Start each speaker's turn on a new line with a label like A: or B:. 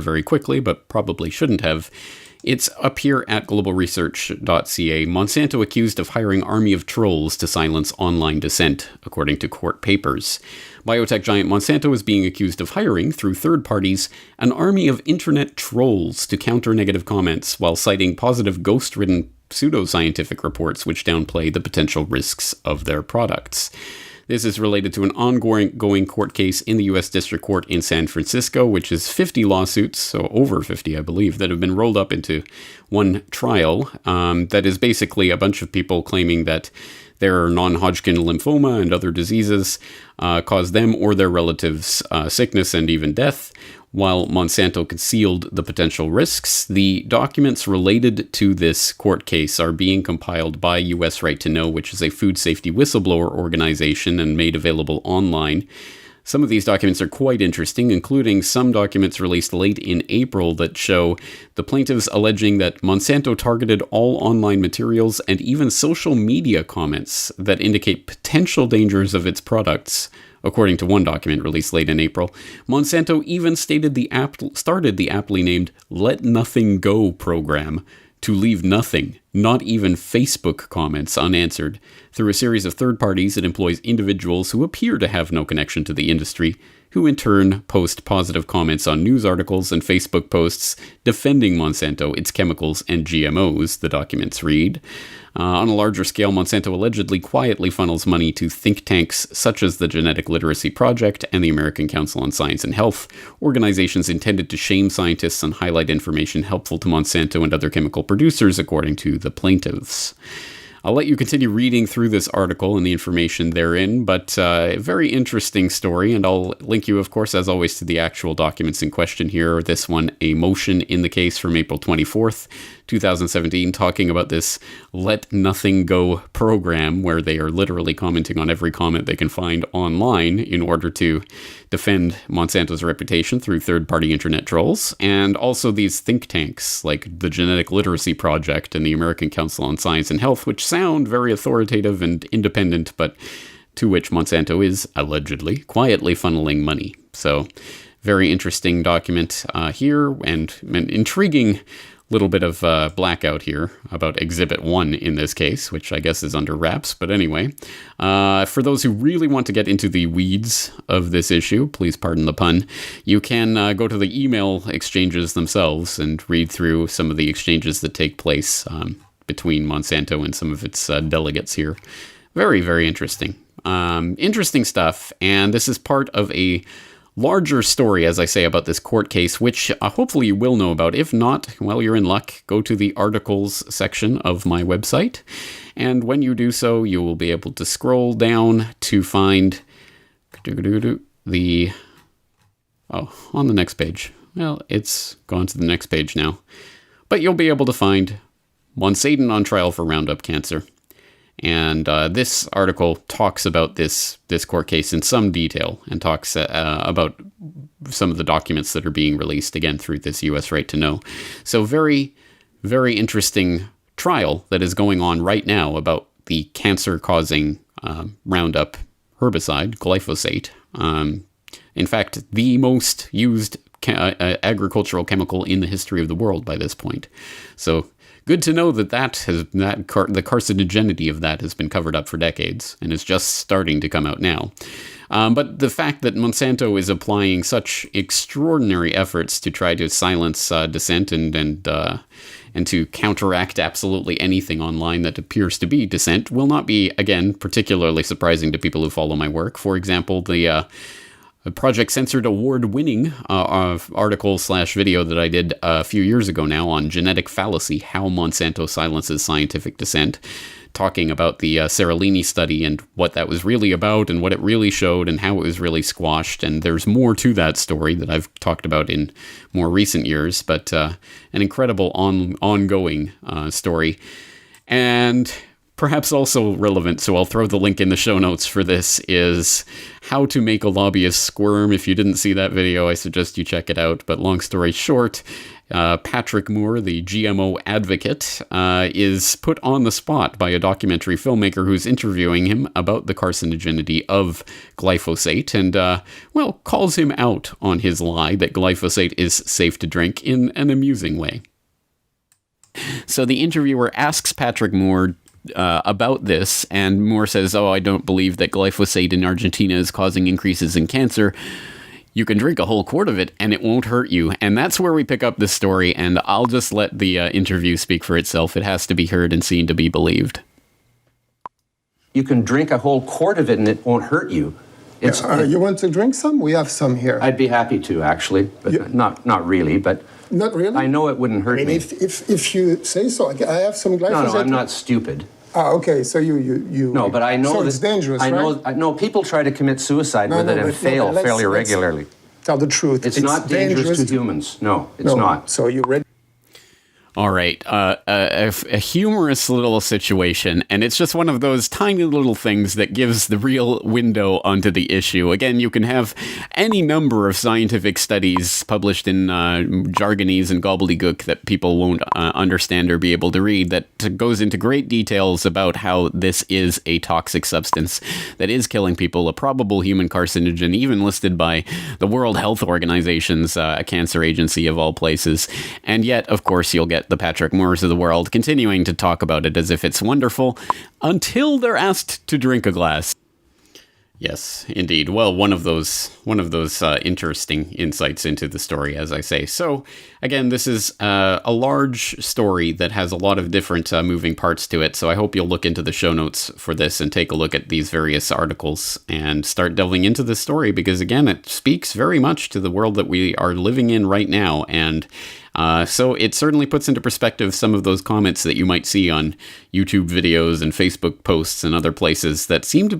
A: very quickly, but probably shouldn't have. It's up here at globalresearch.ca. Monsanto accused of hiring army of trolls to silence online dissent, according to court papers. Biotech giant Monsanto is being accused of hiring, through third parties, an army of internet trolls to counter negative comments while citing positive ghost-ridden pseudoscientific reports which downplay the potential risks of their products. This is related to an ongoing court case in the U.S. District Court in San Francisco, which is 50 lawsuits, so over 50, I believe, that have been rolled up into one trial. That is basically a bunch of people claiming that their non-Hodgkin lymphoma and other diseases caused them or their relatives sickness and even death, while Monsanto concealed the potential risks. The documents related to this court case are being compiled by U.S. Right to Know, which is a food safety whistleblower organization, and made available online. Some of these documents are quite interesting, including some documents released late in April that show the plaintiffs alleging that Monsanto targeted all online materials and even social media comments that indicate potential dangers of its products. According to one document released late in April, Monsanto even started the aptly named Let Nothing Go program to leave nothing, not even Facebook comments, unanswered. Through a series of third parties, it employs individuals who appear to have no connection to the industry, who in turn post positive comments on news articles and Facebook posts defending Monsanto, its chemicals, and GMOs, the documents read. On a larger scale, Monsanto allegedly quietly funnels money to think tanks such as the Genetic Literacy Project and the American Council on Science and Health, organizations intended to shame scientists and highlight information helpful to Monsanto and other chemical producers, according to the plaintiffs. I'll let you continue reading through this article and the information therein, but a very interesting story, and I'll link you, of course, as always, to the actual documents in question here. This one, a motion in the case from April 24th, 2017, talking about this Let Nothing Go program, where they are literally commenting on every comment they can find online in order to defend Monsanto's reputation through third-party internet trolls, and also these think tanks like the Genetic Literacy Project and the American Council on Science and Health, which sound very authoritative and independent, but to which Monsanto is allegedly quietly funneling money. So, very interesting document here, and an intriguing little bit of blackout here about Exhibit 1 in this case, which I guess is under wraps. But anyway, for those who really want to get into the weeds of this issue, please pardon the pun, you can go to the email exchanges themselves and read through some of the exchanges that take place between Monsanto and some of its delegates here. Very, very interesting. Interesting stuff, and this is part of a larger story, as I say, about this court case, which hopefully you will know about. If not, well, you're in luck. Go to the articles section of my website, and when you do so, you will be able to scroll down to find the... on the next page. Well, it's gone to the next page now. But you'll be able to find Monsanto on trial for Roundup cancer. And this article talks about this court case in some detail and talks about some of the documents that are being released, again, through this U.S. Right to Know. So very, very interesting trial that is going on right now about the cancer-causing Roundup herbicide, glyphosate. In fact, the most used agricultural chemical in the history of the world by this point. So good to know that the carcinogenity of that has been covered up for decades and is just starting to come out now. But the fact that Monsanto is applying such extraordinary efforts to try to silence dissent and to counteract absolutely anything online that appears to be dissent will not be, again, particularly surprising to people who follow my work. For example, the Project Censored award-winning article/video that I did a few years ago now on genetic fallacy, how Monsanto silences scientific dissent, talking about the Seralini study and what that was really about and what it really showed and how it was really squashed. And there's more to that story that I've talked about in more recent years, but an incredible ongoing story. And Perhaps also relevant, so I'll throw the link in the show notes for this, is how to make a lobbyist squirm. If you didn't see that video, I suggest you check it out. But long story short, Patrick Moore, the GMO advocate, is put on the spot by a documentary filmmaker who's interviewing him about the carcinogenity of glyphosate and, calls him out on his lie that glyphosate is safe to drink in an amusing way. So the interviewer asks Patrick Moore about this, and Moore says, I don't believe that glyphosate in Argentina is causing increases in cancer. You can drink a whole quart of it and it won't hurt you. And that's where we pick up this story, and I'll just let the interview speak for itself. It has to be heard and seen to be believed.
B: You can drink a whole quart of it and it won't hurt you.
C: You want to drink some? We have some here.
B: I'd be happy to, actually, but not really, but...
C: Not really?
B: I know it wouldn't hurt me.
C: If you say so. I have some glyphosate.
B: No, I'm not stupid.
C: Okay, so you...
B: No, but I know
C: so it's dangerous, right?
B: I know people try to commit suicide with it and fail fairly regularly.
C: Tell the truth.
B: It's not dangerous to humans. No, it's not.
C: So you ready?
A: All right, a humorous little situation, and it's just one of those tiny little things that gives the real window onto the issue. Again, you can have any number of scientific studies published in jargonese and gobbledygook that people won't understand or be able to read that goes into great details about how this is a toxic substance that is killing people, a probable human carcinogen, even listed by the World Health Organization's a cancer agency of all places. And yet, of course, you'll get the Patrick Moores of the world continuing to talk about it as if it's wonderful until they're asked to drink a glass. Yes, indeed. Well, one of those interesting insights into the story, as I say. So, again, this is a large story that has a lot of different moving parts to it. So I hope you'll look into the show notes for this and take a look at these various articles and start delving into this story because, again, it speaks very much to the world that we are living in right now. And so it certainly puts into perspective some of those comments that you might see on YouTube videos and Facebook posts and other places that seem to